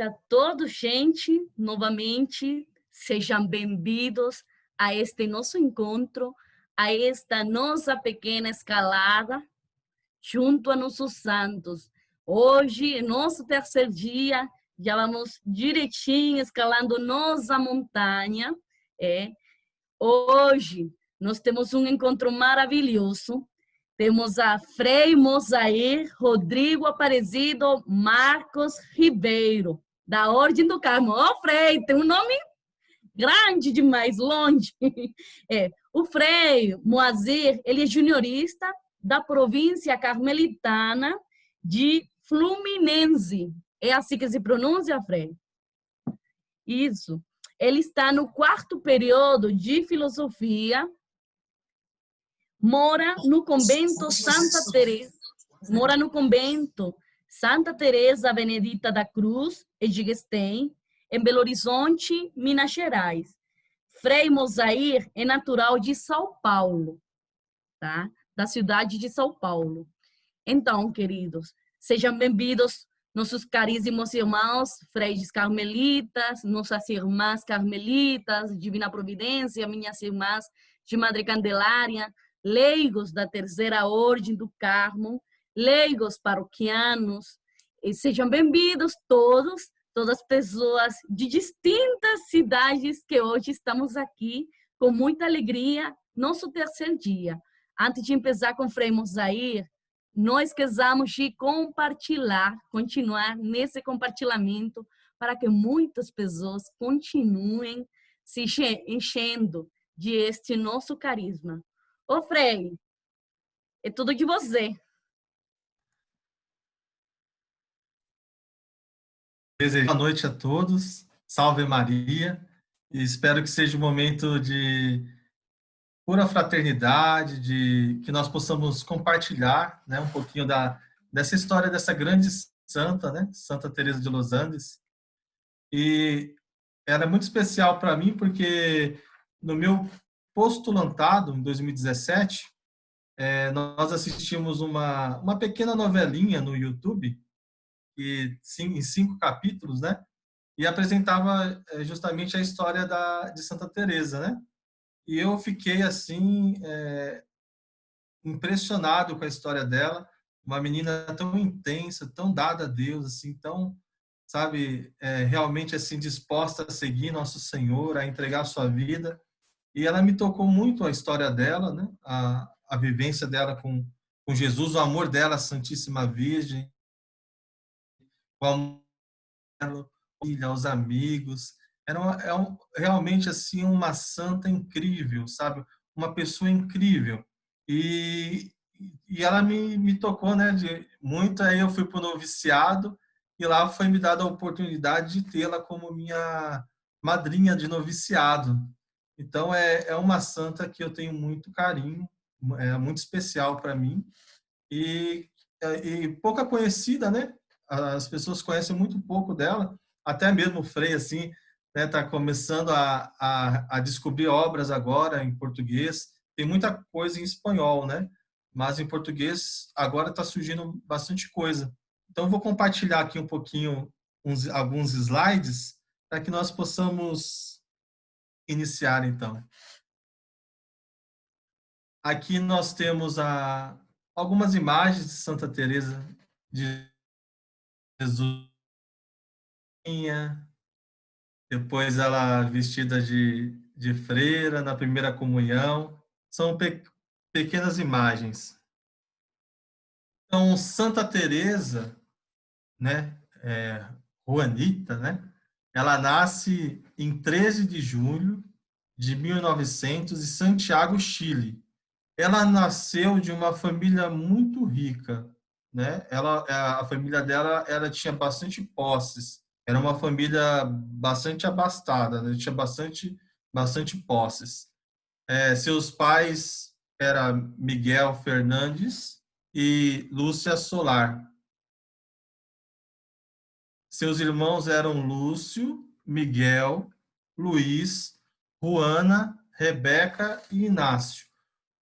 a todos, gente. Novamente, sejam bem-vindos a este nosso encontro, a esta nossa pequena escalada junto a nossos santos. Hoje, nosso terceiro dia, já vamos direitinho escalando nossa montanha. Hoje, nós temos um encontro maravilhoso. Temos a Frei Mosair Rodrigo Aparecido Marcos Ribeiro, da Ordem do Carmo. Ô, Frei, tem um nome grande demais, longe. O Frei Moazir, ele é juniorista da província carmelitana de Fluminense. É assim que se pronuncia, Frei? Isso. Ele está no quarto período de filosofia, mora no convento Santa Teresa Benedita da Cruz, Ediguestem, em Belo Horizonte, Minas Gerais. Frei Mosair é natural de São Paulo, tá? Da cidade de São Paulo. Então, queridos, sejam bem-vindos nossos caríssimos irmãos, freis carmelitas, nossas irmãs carmelitas, Divina Providência, minhas irmãs de Madre Candelária, leigos da Terceira Ordem do Carmo, leigos paroquianos, e sejam bem-vindos todos, todas as pessoas de distintas cidades que hoje estamos aqui com muita alegria, nosso terceiro dia. Antes de começar com o Frei Mosair, não esqueçamos de compartilhar, continuar nesse compartilhamento para que muitas pessoas continuem se enchendo de este nosso carisma. Ô, Frei, é tudo de você. Desejo boa noite a todos, salve Maria, e espero que seja um momento de pura fraternidade, de que nós possamos compartilhar, né, um pouquinho dessa história dessa grande santa, né, Santa Teresa de Los Andes. E era muito especial para mim porque no meu postulantado, em 2017, nós assistimos uma pequena novelinha no YouTube, em 5 capítulos, né? E apresentava justamente a história de Santa Teresa, né? E eu fiquei assim impressionado com a história dela, uma menina tão intensa, tão dada a Deus, assim, tão, sabe, realmente assim disposta a seguir nosso Senhor, a entregar sua vida. E ela me tocou muito a história dela, né? A vivência dela com Jesus, o amor dela à Santíssima Virgem, o amor aos amigos. Realmente assim uma santa incrível, sabe? Uma pessoa incrível. E, e ela me tocou, né? Muito. Aí eu fui para o noviciado e lá foi me dada a oportunidade de tê-la como minha madrinha de noviciado. Então é uma santa que eu tenho muito carinho, é muito especial para mim e pouca conhecida, né? As pessoas conhecem muito pouco dela, até mesmo o Frei, assim, né, tá começando a descobrir obras agora em português. Tem muita coisa em espanhol, né? Mas em português agora está surgindo bastante coisa. Então, eu vou compartilhar aqui um pouquinho alguns slides para que nós possamos iniciar, então. Aqui nós temos algumas imagens de Santa Teresa de Jesus, depois ela vestida de freira na primeira comunhão. São pequenas imagens. Então, Santa Teresa, né, Juanita, né, ela nasce em 13 de julho de 1900 em Santiago, Chile. Ela nasceu de uma família muito rica, né? A família dela, ela tinha bastante posses. Era uma família bastante abastada, né? Tinha bastante posses. Seus pais eram Miguel Fernandes e Lúcia Solar. Seus irmãos eram Lúcio, Miguel, Luiz, Juana, Rebeca e Inácio.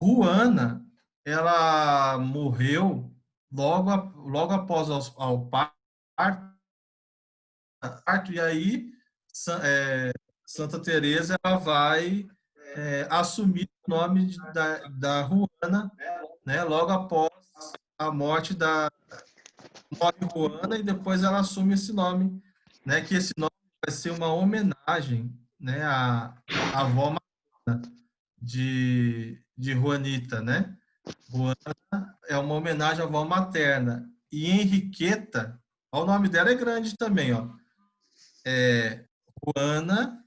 Juana, ela morreu logo após ao parto, e aí Santa Teresa ela vai assumir o nome da Juana, né, logo após a morte da Juana, e depois ela assume esse nome, né, que esse nome vai ser uma homenagem, né, à avó materna de Juanita, né? Juana é uma homenagem à avó materna. E Henriqueta, ó, o nome dela é grande também, ó. Juana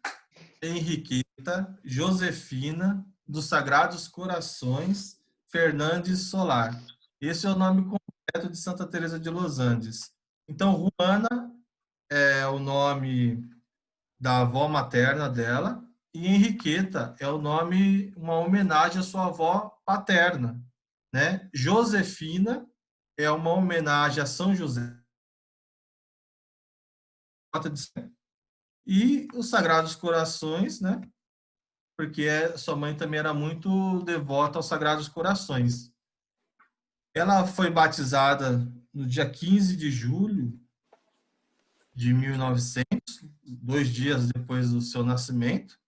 Henriqueta Josefina dos Sagrados Corações Fernandes Solar. Esse é o nome completo de Santa Teresa de Los Andes. Então, Juana é o nome da avó materna dela e Henriqueta é o nome, uma homenagem à sua avó paterna, né? Josefina é uma homenagem a São José e os Sagrados Corações, né? Porque sua mãe também era muito devota aos Sagrados Corações. Ela foi batizada no dia 15 de julho de 1900, 2 dias depois do seu nascimento,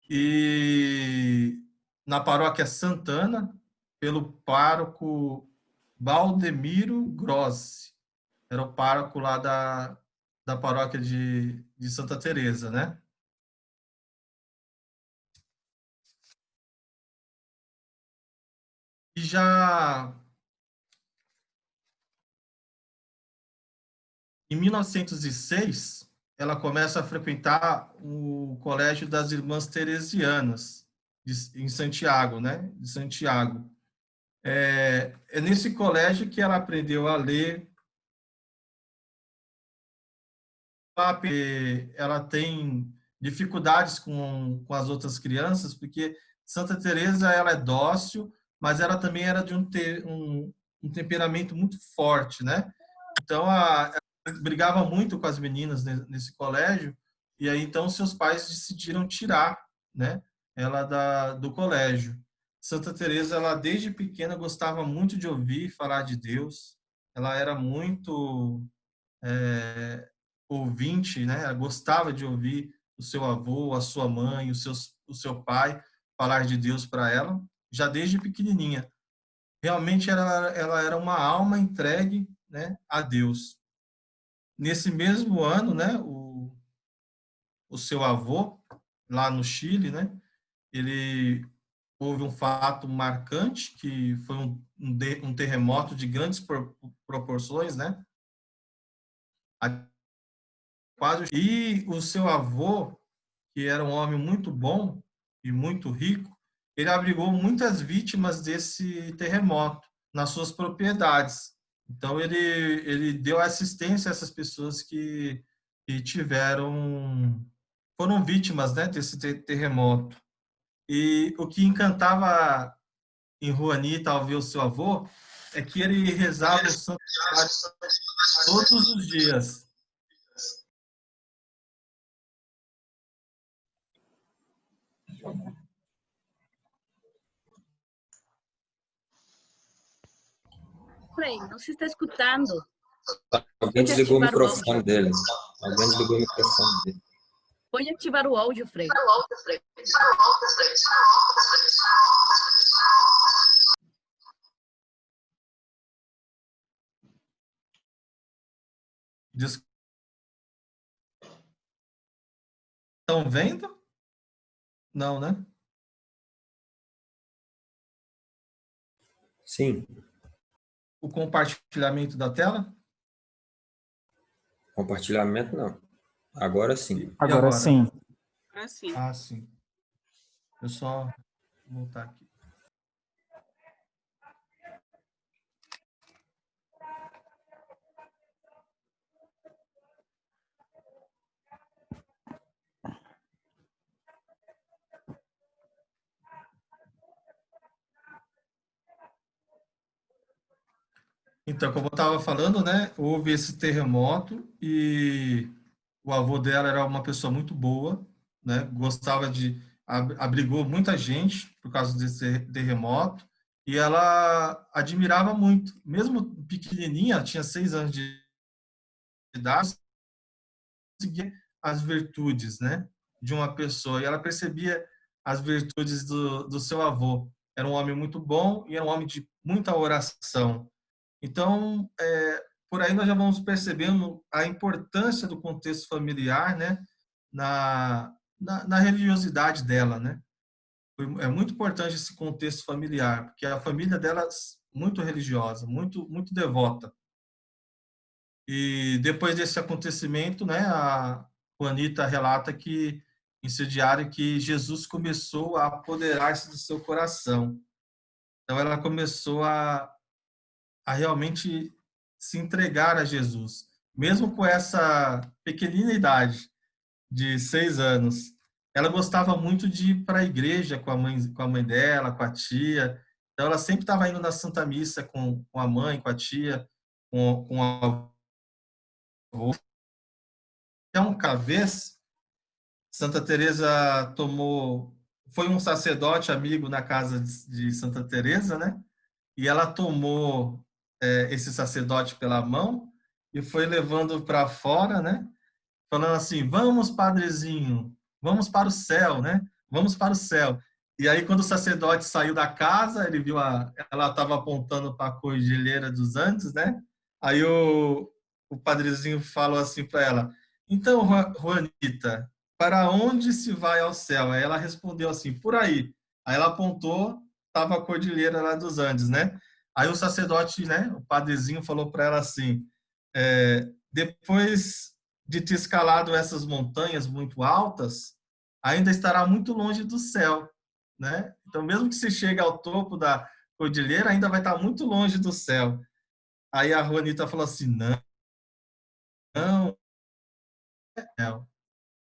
e na paróquia Santana, pelo pároco Valdemiro Grossi. Era o pároco lá da paróquia de Santa Teresa, né? E já em 1906, ela começa a frequentar o Colégio das Irmãs Teresianas, em Santiago, né? De Santiago. É nesse colégio que ela aprendeu a ler. Ela tem dificuldades com as outras crianças, porque Santa Teresa ela é dócil, mas ela também era de um temperamento muito forte, né? Então, ela brigava muito com as meninas nesse colégio, e aí então seus pais decidiram tirar, né, ela do colégio. Santa Teresa, ela desde pequena gostava muito de ouvir falar de Deus. Ela era muito ouvinte, né? Ela gostava de ouvir o seu avô, a sua mãe, o seu pai falar de Deus para ela, já desde pequenininha. Realmente ela era uma alma entregue, né, a Deus. Nesse mesmo ano, né, o seu avô, lá no Chile, né, ele houve um fato marcante, que foi um terremoto de grandes proporções, né, e o seu avô, que era um homem muito bom e muito rico, ele abrigou muitas vítimas desse terremoto nas suas propriedades. Então, ele deu assistência a essas pessoas que foram vítimas, né, desse terremoto. E o que encantava em Juanita ao ver o seu avô é que ele rezava o Santo Rosário todos os dias. Frei, não se está escutando. Alguém Pode desligou o ativar o áudio. microfone dele. Alguém desligou o microfone dele. Pode ativar o áudio, Frei. Estão vendo? Não, né? Sim. O compartilhamento da tela? Compartilhamento não. Agora sim. Agora sim. Ah, sim. Eu só voltar aqui. Então, como eu estava falando, né, houve esse terremoto e o avô dela era uma pessoa muito boa, né, gostava abrigou muita gente por causa desse terremoto, e ela admirava muito, mesmo pequenininha, tinha 6 anos de idade, conseguia as virtudes, né, de uma pessoa. E ela percebia as virtudes do seu avô. Era um homem muito bom e era um homem de muita oração. Então, por aí nós já vamos percebendo a importância do contexto familiar, né, na religiosidade dela, né? É muito importante esse contexto familiar, porque a família dela é muito religiosa, muito devota. E depois desse acontecimento, né, a Juanita relata que em seu diário que Jesus começou a apoderar-se do seu coração. Então ela começou a realmente se entregar a Jesus, mesmo com essa pequenina idade de 6 anos. Ela gostava muito de ir para a igreja com a mãe dela, com a tia. Então ela sempre estava indo na Santa Missa com a mãe, com a tia, com a avó. Então, uma vez, Santa Teresa foi um sacerdote amigo na casa de Santa Teresa, né? E ela tomou esse sacerdote pela mão e foi levando para fora, né? Falando assim: "Vamos, padrezinho, vamos para o céu, né? Vamos para o céu." E aí, quando o sacerdote saiu da casa, ele viu ela estava apontando para a Cordilheira dos Andes, né? Aí o padrezinho falou assim para ela: "Então, Juanita, para onde se vai ao céu?" Aí ela respondeu assim: "Por aí." Aí ela apontou, estava a Cordilheira lá dos Andes, né? Aí o sacerdote, né, o padrezinho falou para ela assim: "Depois de ter escalado essas montanhas muito altas, ainda estará muito longe do céu, né? Então, mesmo que se chegue ao topo da cordilheira, ainda vai estar muito longe do céu." Aí a Juanita falou assim: "Não, não, não.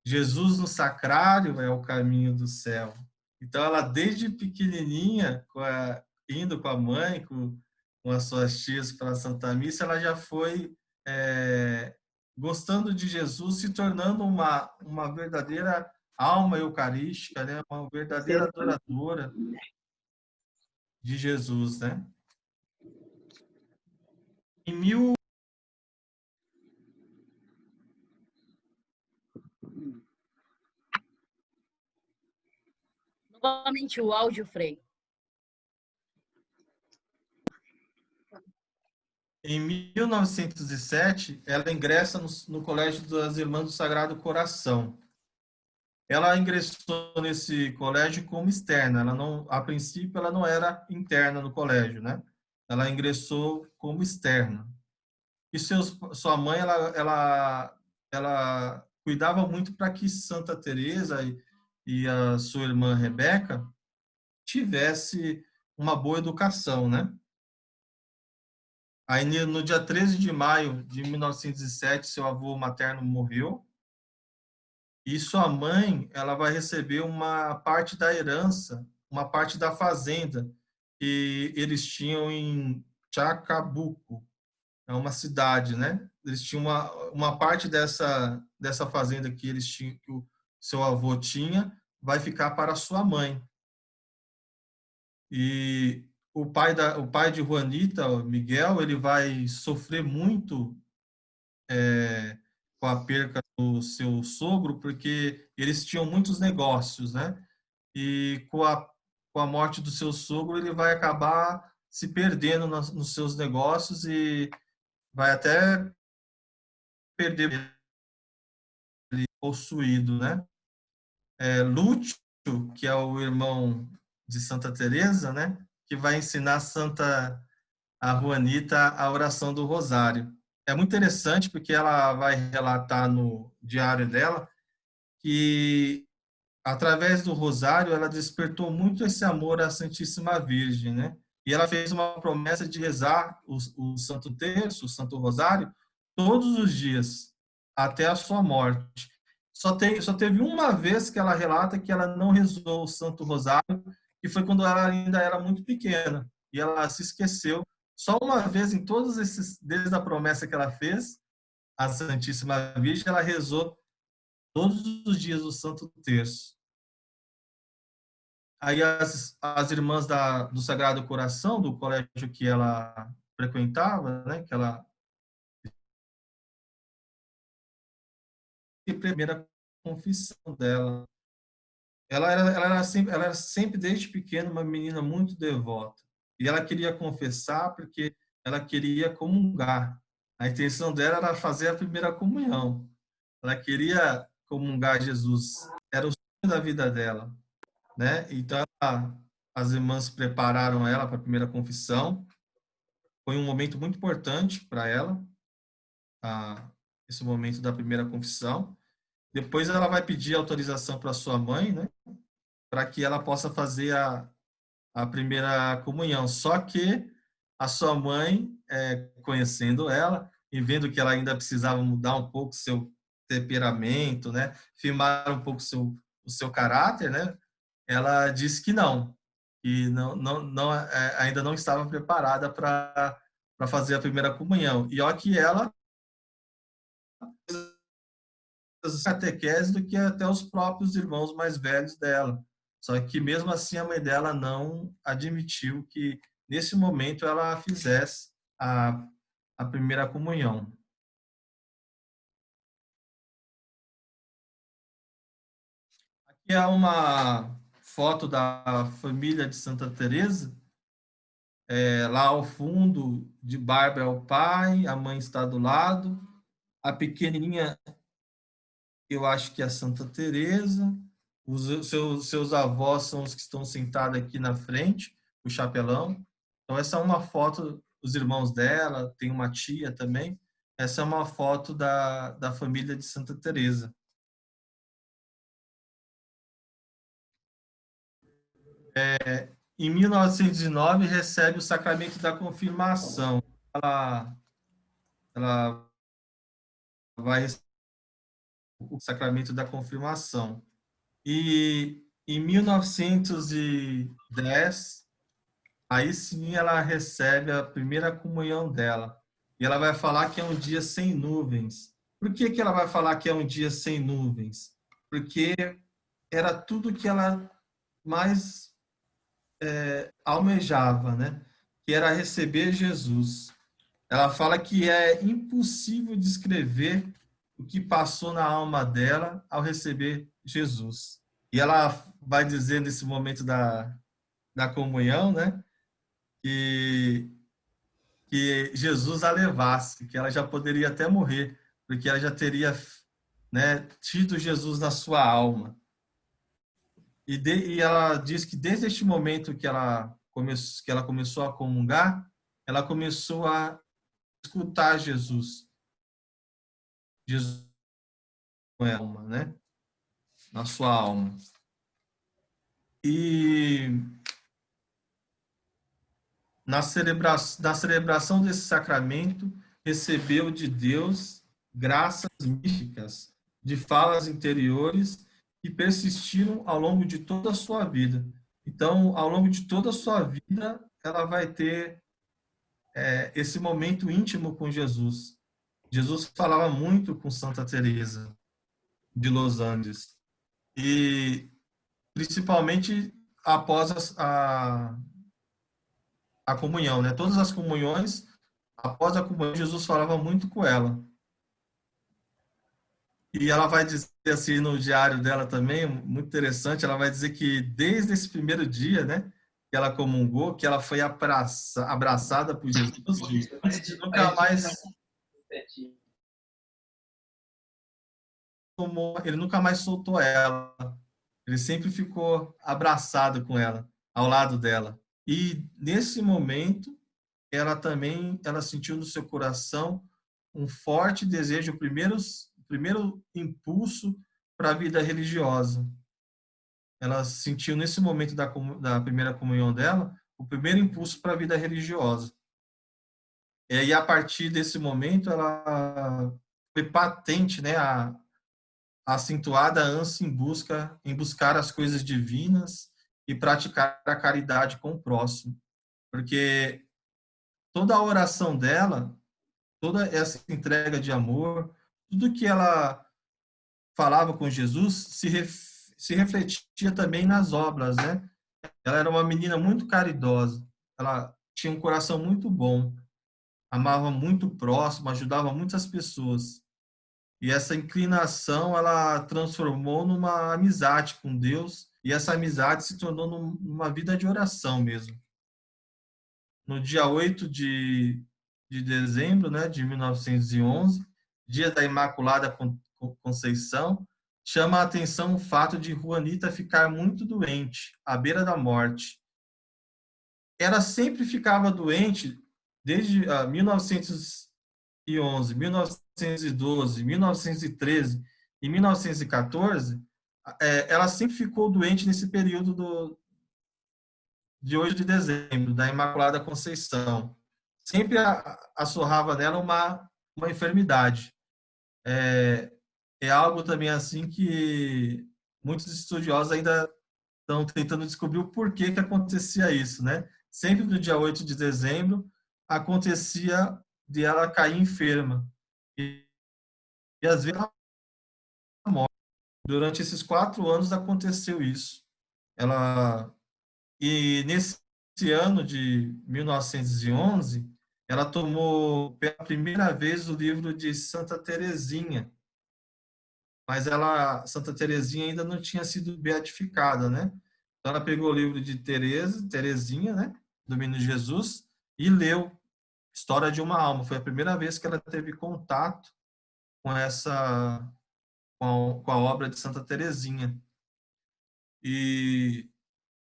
Jesus no sacrário é o caminho do céu." Então, ela desde pequenininha, indo com a mãe, com as suas tias para a Santa Missa, ela já foi gostando de Jesus, se tornando uma verdadeira alma eucarística, né? Uma verdadeira adoradora de Jesus, né? Em mil, Novamente o áudio, Frei. em 1907, ela ingressa no Colégio das Irmãs do Sagrado Coração. Ela ingressou nesse colégio como externa. Ela não, a princípio, ela não era interna no colégio, né? Ela ingressou como externa. E sua mãe, ela cuidava muito para que Santa Teresa e a sua irmã Rebeca tivesse uma boa educação, né? Aí no dia 13 de maio de 1907, seu avô materno morreu. E sua mãe, ela vai receber uma parte da herança, uma parte da fazenda que eles tinham em Chacabuco, é uma cidade, né? Eles tinham uma parte dessa fazenda que eles tinham, que o seu avô tinha, vai ficar para sua mãe. E o pai de Juanita, o Miguel, ele vai sofrer muito com a perca do seu sogro, porque eles tinham muitos negócios, né? E com a morte do seu sogro, ele vai acabar se perdendo nos seus negócios e vai até perder ele possuído, né? Lúcio, que é o irmão de Santa Teresa, né? Que vai ensinar a Juanita a oração do Rosário. É muito interessante porque ela vai relatar no diário dela que através do Rosário ela despertou muito esse amor à Santíssima Virgem, né? E ela fez uma promessa de rezar o Santo Terço, o Santo Rosário, todos os dias até a sua morte. Só teve uma vez que ela relata que ela não rezou o Santo Rosário, e foi quando ela ainda era muito pequena. E ela se esqueceu. Só uma vez em todos esses, desde a promessa que ela fez à Santíssima Virgem, ela rezou todos os dias o Santo Terço. Aí as irmãs do Sagrado Coração, do colégio que ela frequentava, né, que ela primeira confissão dela. Ela era sempre, desde pequena, uma menina muito devota. E ela queria confessar porque ela queria comungar. A intenção dela era fazer a primeira comunhão. Ela queria comungar Jesus. Era o sonho da vida dela, né? Então, as irmãs prepararam ela para a primeira confissão. Foi um momento muito importante para ela, esse momento da primeira confissão. Depois ela vai pedir autorização para sua mãe, né? Para que ela possa fazer a primeira comunhão. Só que a sua mãe, conhecendo ela e vendo que ela ainda precisava mudar um pouco seu temperamento, né, firmar um pouco o seu caráter, né, ela disse que não, ainda não estava preparada para fazer a primeira comunhão. E olha que ela catequese do que até os próprios irmãos mais velhos dela. Só que mesmo assim a mãe dela não admitiu que nesse momento ela fizesse a primeira comunhão. Aqui é uma foto da família de Santa Teresa. Lá ao fundo, de barba é o pai, a mãe está do lado, a pequenininha, eu acho que é a Santa Teresa. Os seus avós são os que estão sentados aqui na frente, o chapelão. Então, essa é uma foto dos irmãos dela, tem uma tia também. Essa é uma foto da família de Santa Teresa. Em 1909, recebe o sacramento da confirmação. Ela vai o sacramento da confirmação. E em 1910, aí sim ela recebe a primeira comunhão dela. E ela vai falar que é um dia sem nuvens. Por que que ela vai falar que é um dia sem nuvens? Porque era tudo que ela mais almejava, né? Que era receber Jesus. Ela fala que é impossível descrever o que passou na alma dela ao receber Jesus. E ela vai dizer nesse momento da comunhão, né? Que Jesus a levasse, que ela já poderia até morrer, porque ela já teria, né, tido Jesus na sua alma. E ela diz que desde este momento que ela começou a comungar, ela começou a escutar Jesus com ela, né, na sua alma. E na celebração desse sacramento, recebeu de Deus graças místicas de falas interiores que persistiram ao longo de toda a sua vida. Então, ao longo de toda a sua vida, ela vai ter esse momento íntimo com Jesus. Jesus falava muito com Santa Teresa de Los Andes, e principalmente após a comunhão, né? Todas as comunhões, após a comunhão, Jesus falava muito com ela. E ela vai dizer assim no diário dela também, muito interessante, ela vai dizer que desde esse primeiro dia, né, que ela comungou, que ela foi abraçada por Jesus, ele nunca mais soltou ela. Ele sempre ficou abraçado com ela, ao lado dela. E nesse momento, ela sentiu no seu coração um forte desejo, o primeiro impulso para a vida religiosa. Ela sentiu nesse momento da primeira comunhão dela o primeiro impulso para a vida religiosa. E a partir desse momento ela foi patente, né, a acentuada ânsia em buscar as coisas divinas e praticar a caridade com o próximo. Porque toda a oração dela, toda essa entrega de amor, tudo que ela falava com Jesus se refletia também nas obras, né? Ela era uma menina muito caridosa, ela tinha um coração muito bom, amava muito o próximo, ajudava muitas pessoas. E essa inclinação, ela transformou numa amizade com Deus, e essa amizade se tornou numa vida de oração mesmo. No dia 8 de dezembro, né, de 1911, dia da Imaculada Conceição, chama a atenção o fato de Juanita ficar muito doente, à beira da morte. Ela sempre ficava doente desde 1911, 1912, 1913 e 1914. Ela sempre ficou doente nesse período de 8 de dezembro, da Imaculada Conceição. Sempre assorrava nela uma enfermidade. É algo também assim que muitos estudiosos ainda estão tentando descobrir o porquê que acontecia isso, né? Sempre no dia 8 de dezembro acontecia de ela cair enferma. E às vezes ela morre. Durante esses 4 anos aconteceu isso. E nesse ano de 1911, ela tomou pela primeira vez o livro de Santa Teresinha, mas Santa Teresinha ainda não tinha sido beatificada, né? Então ela pegou o livro de Teresinha, né, do Menino Jesus, e leu História de uma Alma. Foi a primeira vez que ela teve contato com com a obra de Santa Teresinha. E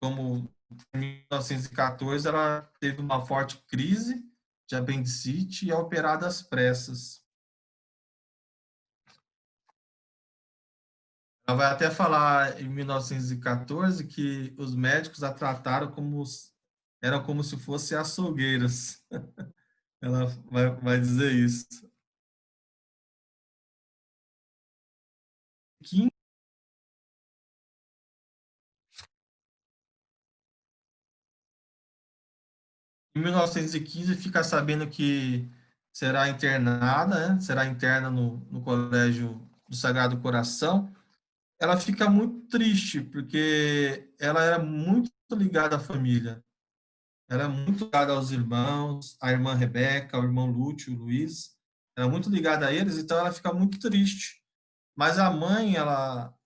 como em 1914 ela teve uma forte crise de apendicite e é operada às pressas. Ela vai até falar em 1914 que os médicos a trataram eram como se fossem açougueiras. Ela vai dizer isso. Em 1915 fica sabendo que será internada, né? Será interna no Colégio do Sagrado Coração. Ela fica muito triste, porque ela era muito ligada à família. Era muito ligada aos irmãos, à irmã Rebeca, ao irmão Lúcio, Luiz. Era muito ligada a eles, então ela fica muito triste. Mas a mãe, ela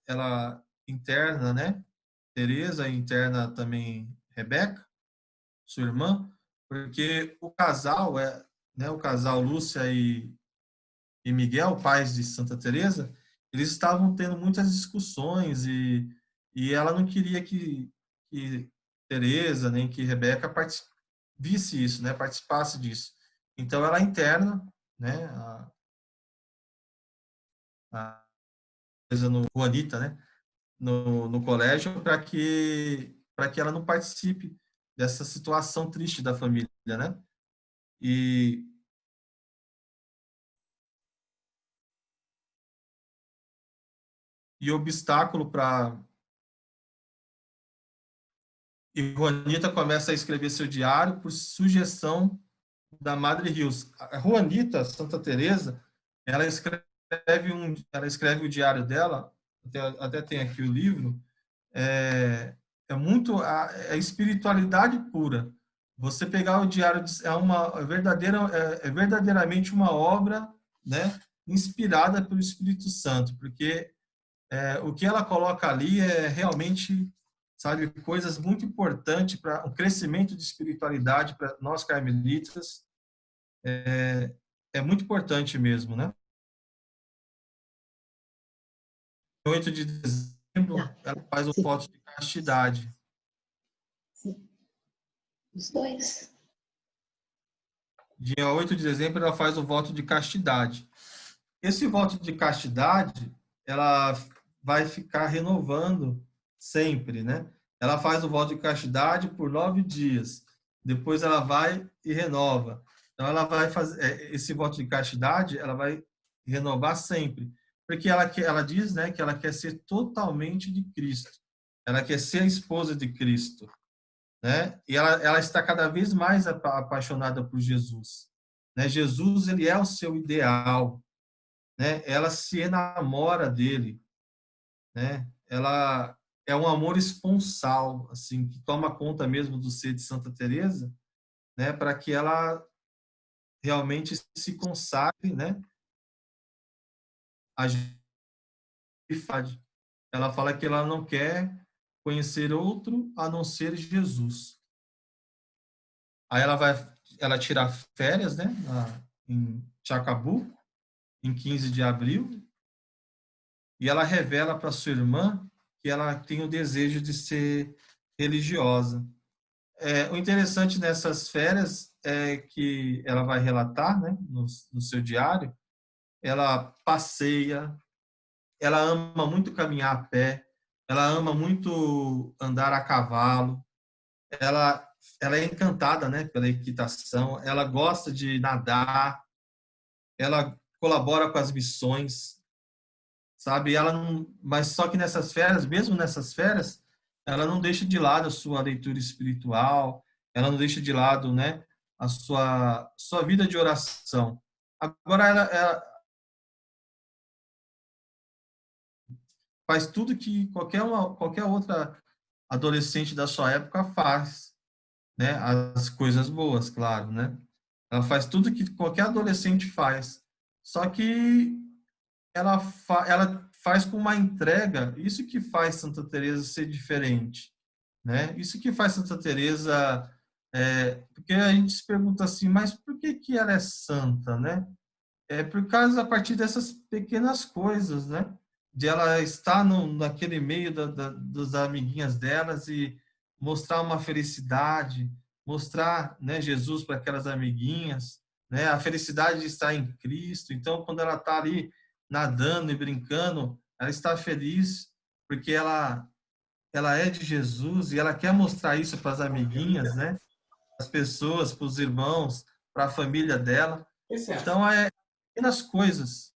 interna, né? Teresa interna também Rebeca, sua irmã, porque né, o casal Lúcia e Miguel, pais de Santa Teresa, eles estavam tendo muitas discussões e ela não queria que Teresa nem que Rebeca visse isso, né, participasse disso. Então ela interna, né, a Teresa no Juanita, né, no colégio para que ela não participe dessa situação triste da família, né? E obstáculo para. E Juanita começa a escrever seu diário por sugestão da Madre Rios. A Juanita, Santa Teresa, ela escreve o diário dela, até tem aqui o livro, é muito a espiritualidade pura. Você pegar o diário é verdadeiramente uma obra, né, inspirada pelo Espírito Santo, porque o que ela coloca ali é realmente, sabe, coisas muito importantes para o crescimento de espiritualidade para nós carmelitas. É muito importante mesmo, né? 8 de dezembro, ela faz o Sim. voto de castidade. Sim. Os dois. Dia 8 de dezembro, ela faz o voto de castidade. Esse voto de castidade, ela vai ficar renovando sempre, né? Ela faz o voto de castidade por 9 dias. Depois ela vai e renova. Então ela vai fazer esse voto de castidade, ela vai renovar sempre, porque ela diz, né, que ela quer ser totalmente de Cristo. Ela quer ser a esposa de Cristo, né? E ela está cada vez mais apaixonada por Jesus, né? Jesus, ele é o seu ideal, né? Ela se enamora dele, né? Ela é um amor esponsal, assim, que toma conta mesmo do ser de Santa Teresa, né? Para que ela realmente se consagre, né? agilidade. Ela fala que ela não quer conhecer outro a não ser Jesus. Aí ela tira férias, né, em Chacabuco, em 15 de abril, e ela revela para sua irmã que ela tem o desejo de ser religiosa. O interessante nessas férias é que ela vai relatar, né, no seu diário, ela passeia, ela ama muito caminhar a pé, ela ama muito andar a cavalo, ela, ela é encantada, né, pela equitação, ela gosta de nadar, ela colabora com as missões, sabe? Ela não, mas só que nessas férias, mesmo nessas férias, ela não deixa de lado a sua leitura espiritual, ela não deixa de lado, né, a sua vida de oração. Agora ela faz tudo que qualquer outra adolescente da sua época faz, né? As coisas boas, claro, né? Ela faz tudo que qualquer adolescente faz. Só que ela faz com uma entrega, isso que faz Santa Teresa ser diferente, né? Isso que faz Santa Teresa porque a gente se pergunta assim, mas por que que ela é santa, né? É por causa a partir dessas pequenas coisas, né? De ela estar naquele meio das amiguinhas delas e mostrar uma felicidade, mostrar, né, Jesus para aquelas amiguinhas, né? A felicidade de estar em Cristo. Então, quando ela está ali nadando e brincando, ela está feliz porque ela é de Jesus e ela quer mostrar isso para as amiguinhas, né? As pessoas, para os irmãos, para a família dela. Então, pequenas coisas,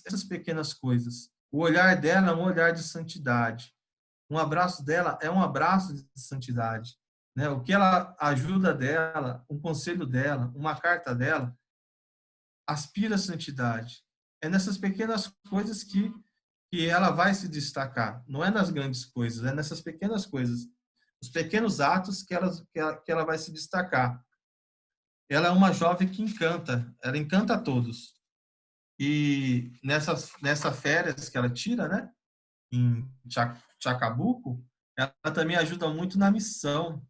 essas pequenas coisas. O olhar dela é um olhar de santidade. Um abraço dela é um abraço de santidade. Né? O que ela ajuda dela, um conselho dela, uma carta dela, aspira a santidade. É nessas pequenas coisas que ela vai se destacar. Não é nas grandes coisas, é nessas pequenas coisas. Os pequenos atos que ela vai se destacar. Ela é uma jovem que encanta, ela encanta a todos. E nessa férias que ela tira, né, em Chacabuco, ela também ajuda muito na missão,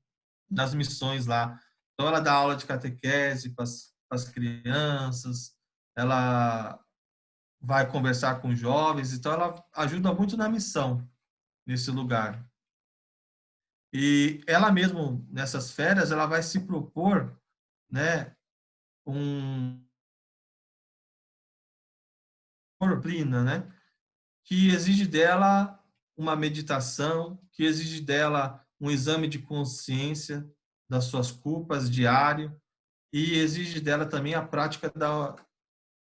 nas missões lá. Então, ela dá aula de catequese para as crianças, ela vai conversar com jovens, então ela ajuda muito na missão nesse lugar. E ela mesmo, nessas férias, ela vai se propor, né, um disciplina, né, que exige dela uma meditação, que exige dela um exame de consciência das suas culpas diário e exige dela também a prática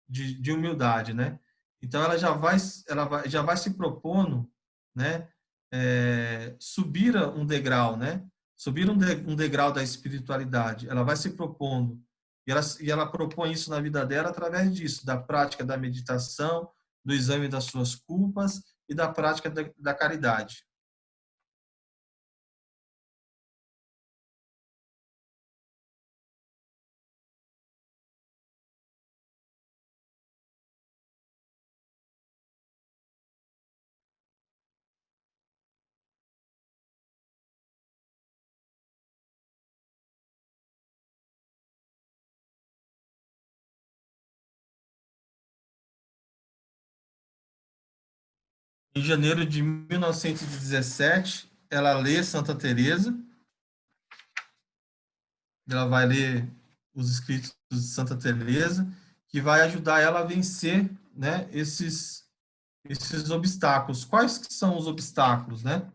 de humildade, né? Então já vai se propondo, né? Subir um degrau, né? Subir um degrau da espiritualidade. Ela vai se propondo e ela propõe isso na vida dela através disso, da prática da meditação, do exame das suas culpas e da prática da caridade. Em janeiro de 1917, ela lê Santa Teresa, ela vai ler os escritos de Santa Teresa, que vai ajudar ela a vencer, né, esses obstáculos. Quais que são os obstáculos, né?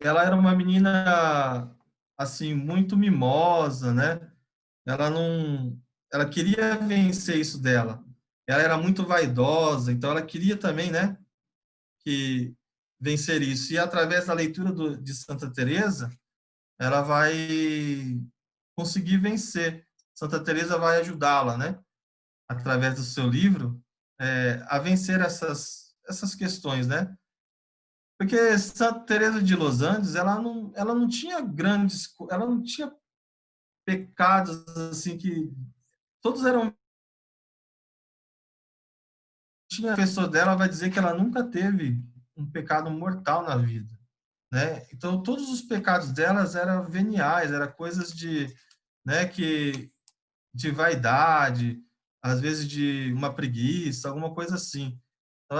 Ela era uma menina assim muito mimosa, né? Ela queria vencer isso dela. Ela era muito vaidosa, então ela queria também, né, que vencer isso. E através da leitura de Santa Teresa, ela vai conseguir vencer. Santa Teresa vai ajudá-la, né, através do seu livro, a vencer essas questões, né? Porque Santa Teresa de Los Andes, ela não tinha ela não tinha pecados assim que todos eram tinha, a pessoa dela vai dizer que ela nunca teve um pecado mortal na vida, né? Então, todos os pecados delas eram veniais, eram coisas de, né, de vaidade, às vezes de uma preguiça, alguma coisa assim. Então,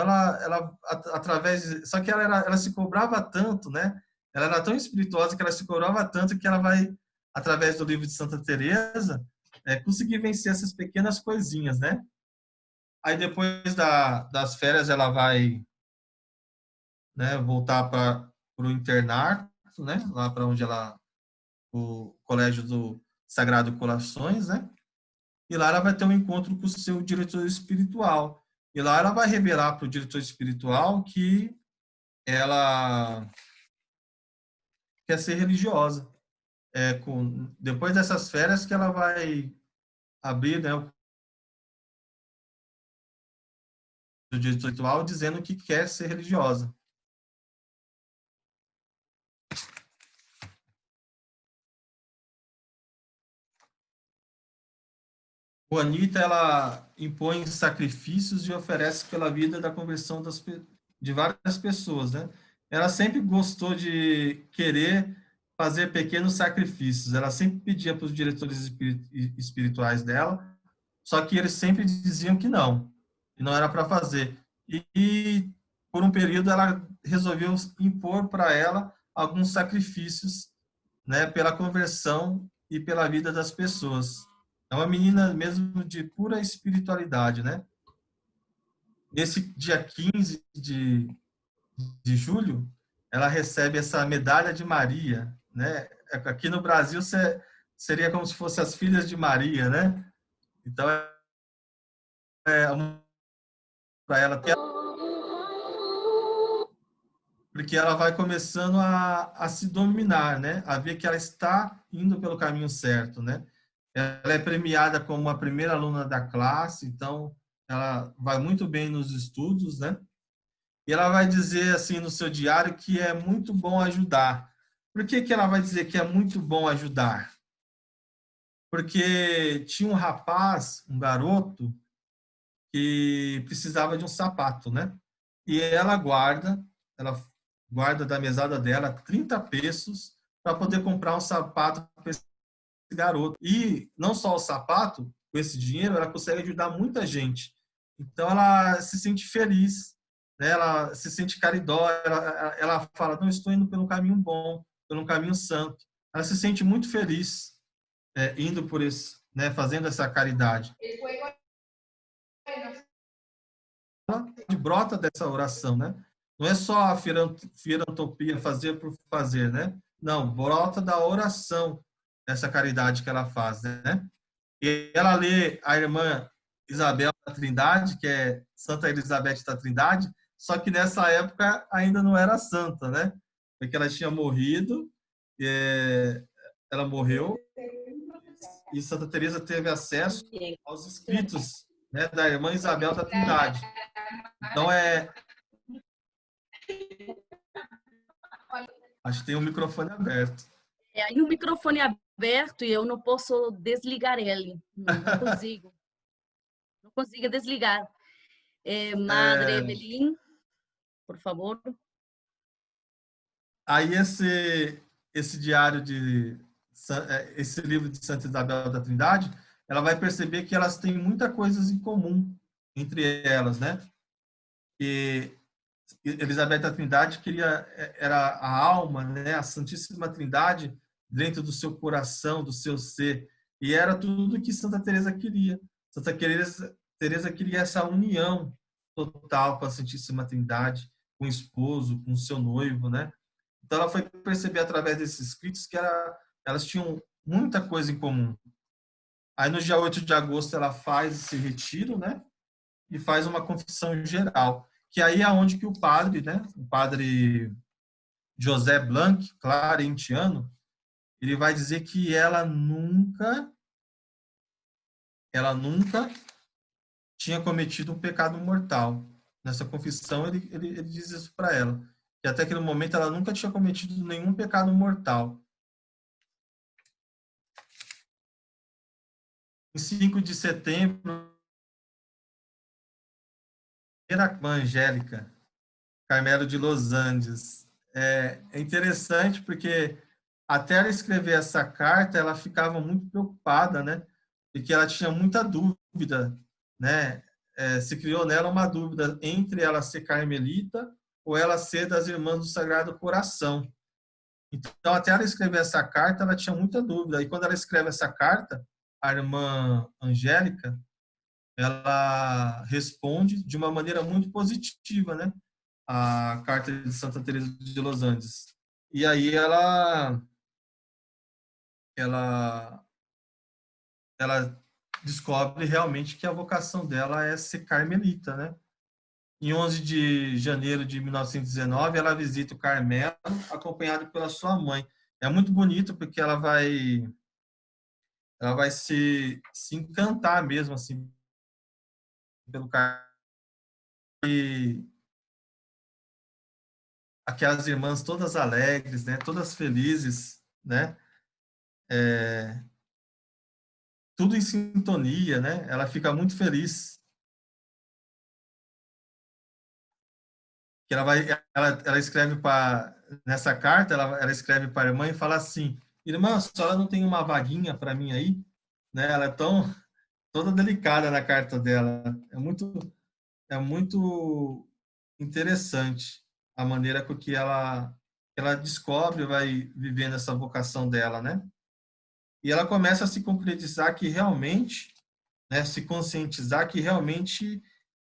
só que ela se cobrava tanto, né? Ela era tão espirituosa que ela se cobrava tanto que ela vai, através do livro de Santa Teresa, conseguir vencer essas pequenas coisinhas, né? Aí depois das férias ela vai, né, voltar para o internato, né, lá para onde o colégio do Sagrado Corações, né? E lá ela vai ter um encontro com o seu diretor espiritual. E lá ela vai revelar para o diretor espiritual que ela quer ser religiosa. Depois dessas férias que ela vai abrir, né, o diretor espiritual dizendo que quer ser religiosa. Juanita, ela impõe sacrifícios e oferece pela vida da conversão de várias pessoas, né? Ela sempre gostou de querer fazer pequenos sacrifícios. Ela sempre pedia para os diretores espirituais dela, só que eles sempre diziam que não era para fazer. E por um período ela resolveu impor para ela alguns sacrifícios, né, pela conversão e pela vida das pessoas. É uma menina mesmo de pura espiritualidade, né? Nesse dia 15 de julho, ela recebe essa medalha de Maria, né? Aqui no Brasil seria como se fosse as filhas de Maria, né? Então para ela porque ela vai começando a se dominar, né? A ver que ela está indo pelo caminho certo, né? Ela é premiada como a primeira aluna da classe, então ela vai muito bem nos estudos, né? E ela vai dizer assim no seu diário que é muito bom ajudar. Por que que ela vai dizer que é muito bom ajudar? Porque tinha um rapaz, um garoto, que precisava de um sapato, né? E ela guarda da mesada dela 30 pesos para poder comprar um sapato para esse garoto. E não só o sapato, com esse dinheiro, ela consegue ajudar muita gente. Então ela se sente feliz, né? Ela se sente caridosa, ela fala, não, estou indo pelo caminho bom, pelo caminho santo. Ela se sente muito feliz indo por esse, né, fazendo essa caridade. Brota dessa oração, né? Não é só a filantropia fazer por fazer, né? Não, brota da oração essa caridade que ela faz, né? E ela lê a irmã Isabel da Trindade, que é Santa Elizabeth da Trindade, só que nessa época ainda não era santa, né? Porque ela tinha morrido, ela morreu, e Santa Teresa teve acesso aos escritos, né, da irmã Isabel da Trindade. Então acho que tem o microfone aberto. Aí o microfone é aberto e eu não posso desligar ele. Não consigo. Não consigo desligar. Madre Evelyn, por favor. Aí esse diário esse livro de Santa Isabel da Trindade, ela vai perceber que elas têm muita coisas em comum entre elas, né? E Elizabeth da Trindade era a alma, né? A Santíssima Trindade dentro do seu coração, do seu ser, e era tudo que Santa Teresa queria. Santa Teresa queria essa união total com a Santíssima Trindade, com o esposo, com o seu noivo, né? Então ela foi perceber através desses escritos que elas tinham muita coisa em comum. Aí no dia 8 de agosto ela faz esse retiro, né? E faz uma confissão geral, que aí é onde que o padre, né? O padre José Blanc, clarentiano, ele vai dizer que ela nunca tinha cometido um pecado mortal. Nessa confissão ele diz isso para ela, que até aquele momento ela nunca tinha cometido nenhum pecado mortal. Em 5 de setembro Irmã Angélica, Carmelo de Los Andes. É interessante porque até ela escrever essa carta, ela ficava muito preocupada, né? Porque ela tinha muita dúvida, né? Se criou nela uma dúvida entre ela ser carmelita ou ela ser das Irmãs do Sagrado Coração. Então, até ela escrever essa carta, ela tinha muita dúvida. E quando ela escreve essa carta, a irmã Angélica, ela responde de uma maneira muito positiva, né? A carta de Santa Teresa de Los Andes. E aí ela ela descobre realmente que a vocação dela é ser carmelita, né? Em 11 de janeiro de 1919, ela visita o Carmelo, acompanhada pela sua mãe. É muito bonito porque ela vai se encantar mesmo assim pelo Carmelo. E aquelas irmãs todas alegres, né? Todas felizes, né? Tudo em sintonia, né? Ela fica muito feliz que ela escreve para nessa carta, ela escreve para a irmã e fala assim: irmã, a senhora não tem uma vaguinha para mim aí, né? Ela é tão toda delicada na carta dela. É muito interessante a maneira com que ela descobre, vai vivendo essa vocação dela, né? E ela começa a se concretizar que realmente, né, se conscientizar que realmente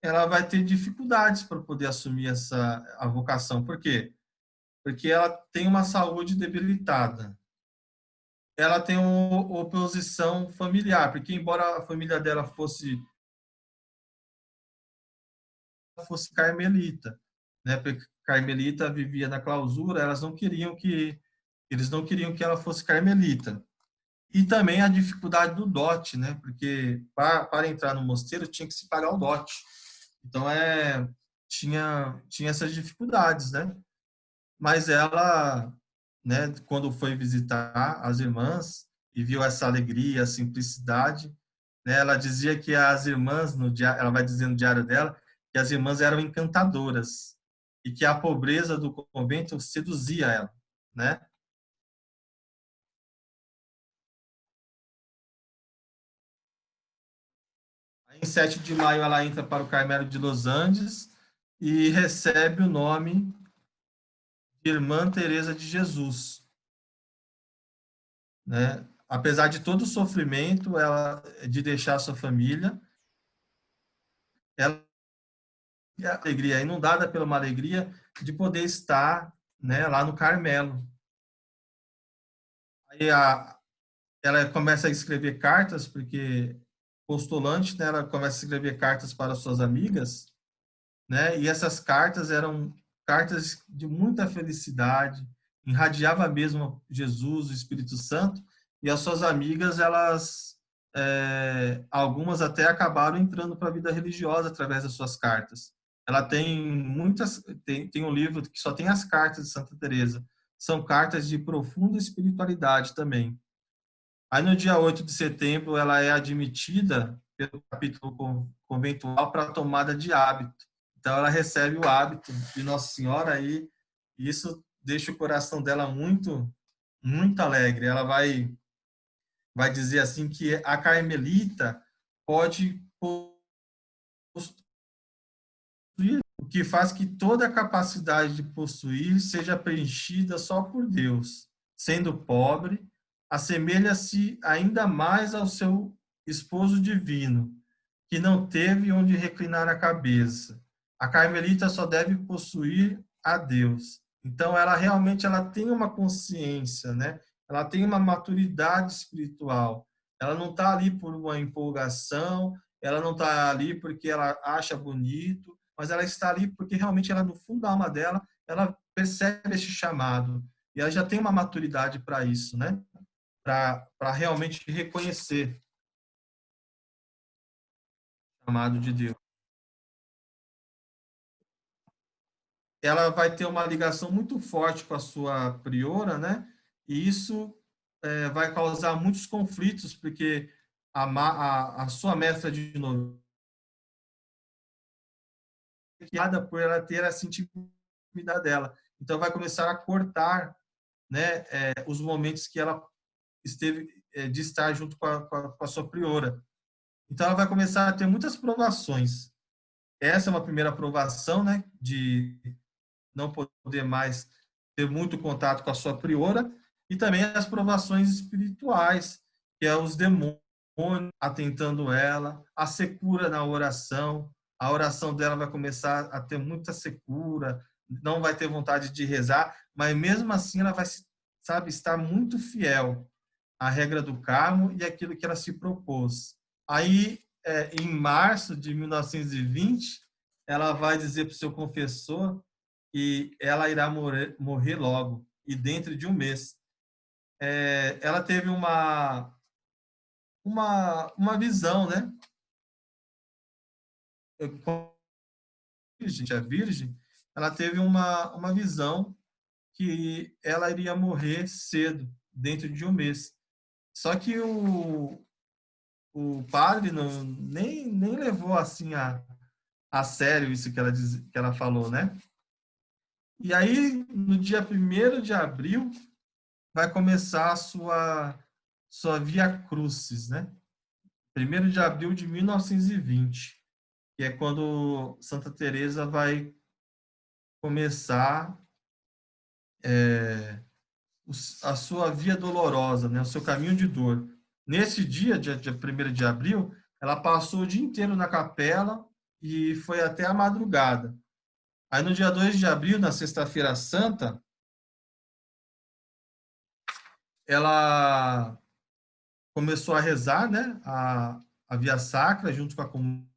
ela vai ter dificuldades para poder assumir a vocação. Por quê? Porque ela tem uma saúde debilitada. Ela tem uma oposição familiar, porque embora a família dela fosse carmelita, né? Porque carmelita vivia na clausura, eles não queriam que ela fosse carmelita. E também a dificuldade do dote, né? Porque para entrar no mosteiro tinha que se pagar o dote. Então tinha essas dificuldades, né? Mas ela, né, quando foi visitar as irmãs e viu essa alegria, a simplicidade, né, ela dizia que as irmãs no diário, ela vai dizer no diário dela que as irmãs eram encantadoras e que a pobreza do convento seduzia ela, né? Aí, em 7 de maio ela entra para o Carmelo de Los Andes e recebe o nome de Irmã Teresa de Jesus, né? Apesar de todo o sofrimento ela de deixar sua família, ela é alegria, inundada pela uma alegria de poder estar, né, lá no Carmelo. Aí ela começa a escrever cartas, porque postulante, né, ela começa a escrever cartas para suas amigas, né, e essas cartas eram cartas de muita felicidade, irradiava mesmo Jesus, o Espírito Santo, e as suas amigas, algumas até acabaram entrando para a vida religiosa através das suas cartas. Ela tem um livro que só tem as cartas de Santa Teresa. São cartas de profunda espiritualidade também. Aí no dia 8 de setembro ela é admitida pelo capítulo conventual para a tomada de hábito. Então ela recebe o hábito de Nossa Senhora e isso deixa o coração dela muito muito alegre. Ela vai dizer assim que a carmelita pode possuir, o que faz que toda a capacidade de possuir seja preenchida só por Deus. Sendo pobre, assemelha-se ainda mais ao seu esposo divino, que não teve onde reclinar a cabeça. A carmelita só deve possuir a Deus. Então ela tem uma consciência, né? Ela tem uma maturidade espiritual. Ela não está ali por uma empolgação, ela não está ali porque ela acha bonito, mas ela está ali porque realmente ela, no fundo da alma dela, ela percebe esse chamado. E ela já tem uma maturidade para isso, né? Para realmente reconhecer o chamado de Deus. Ela vai ter uma ligação muito forte com a sua priora, né? E isso vai causar muitos conflitos, porque a sua mestra de novena por ela ter essa intimidade dela. Então vai começar a cortar, né, os momentos que ela esteve de estar junto com a sua priora. Então ela vai começar a ter muitas provações. Essa é uma primeira provação, né, de não poder mais ter muito contato com a sua priora, e também as provações espirituais, que é os demônios atentando ela, a secura na oração. A oração dela vai começar a ter muita secura, não vai ter vontade de rezar, mas mesmo assim ela vai, sabe, estar muito fiel à regra do Carmo e aquilo que ela se propôs. Aí, em março de 1920, ela vai dizer para o seu confessor que ela irá morrer logo, e dentro de um mês. Ela teve uma visão, né? A Virgem, ela teve uma visão que ela iria morrer cedo, dentro de um mês. Só que o padre nem levou assim a sério isso que ela falou, né? E aí, no dia 1º de abril, vai começar a sua Via Crucis, né? 1º de abril de 1920, que é quando Santa Teresa vai começar a sua Via Dolorosa, né? O seu caminho de dor. Nesse dia 1º de abril, ela passou o dia inteiro na capela e foi até a madrugada. Aí no dia 2 de abril, na Sexta-feira Santa, ela começou a rezar, né, a Via Sacra junto com a comunidade,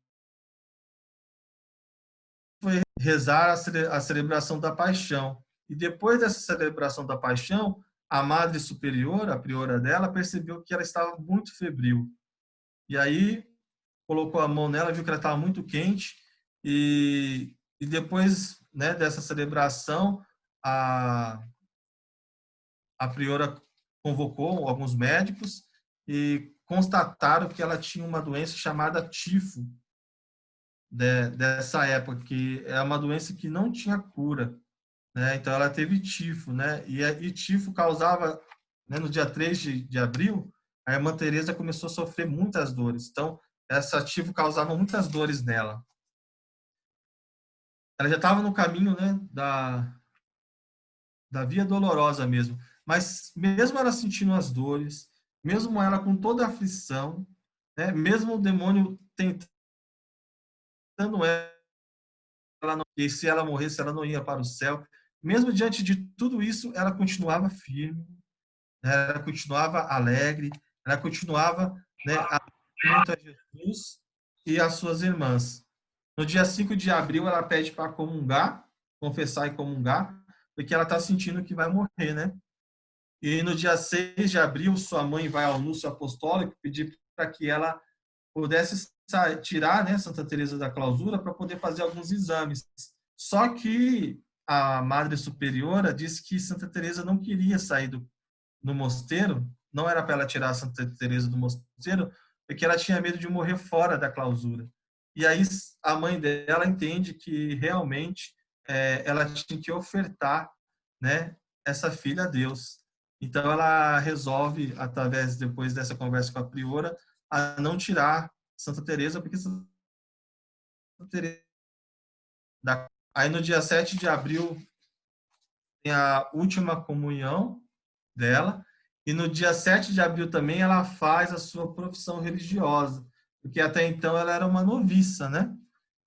foi rezar a celebração da Paixão. E depois dessa celebração da Paixão, a Madre Superiora, a priora dela, percebeu que ela estava muito febril. E aí colocou a mão nela, viu que ela estava muito quente, e depois, né, dessa celebração, a priora convocou alguns médicos e constataram que ela tinha uma doença chamada tifo, dessa época, que é uma doença que não tinha cura, né? Então ela teve tifo, né? E tifo causava, né, no dia 3 de abril, a irmã Teresa começou a sofrer muitas dores. Então, essa tifo causava muitas dores nela. Ela já estava no caminho, né, da Via Dolorosa mesmo. Mas mesmo ela sentindo as dores, mesmo ela com toda a aflição, né, mesmo o demônio tentando e se ela morresse, ela não ia para o céu. Mesmo diante de tudo isso, ela continuava firme, né? Ela continuava alegre, ela continuava, né, a muito a Jesus e as suas irmãs. No dia 5 de abril, ela pede para comungar, confessar e comungar, porque ela está sentindo que vai morrer, né? E no dia 6 de abril, sua mãe vai ao anúncio apostólico pedir para que ela pudesse tirar, né, Santa Teresa da clausura para poder fazer alguns exames. Só que a Madre Superiora disse que Santa Teresa não queria sair do mosteiro, não era para ela tirar Santa Teresa do mosteiro, porque ela tinha medo de morrer fora da clausura. E aí a mãe dela entende que realmente ela tinha que ofertar, né, essa filha a Deus. Então ela resolve, através depois dessa conversa com a priora, a não tirar Santa Teresa, porque Santa Teresa aí no dia 7 de abril tem a última comunhão dela, e no dia 7 de abril também ela faz a sua profissão religiosa, porque até então ela era uma noviça, né?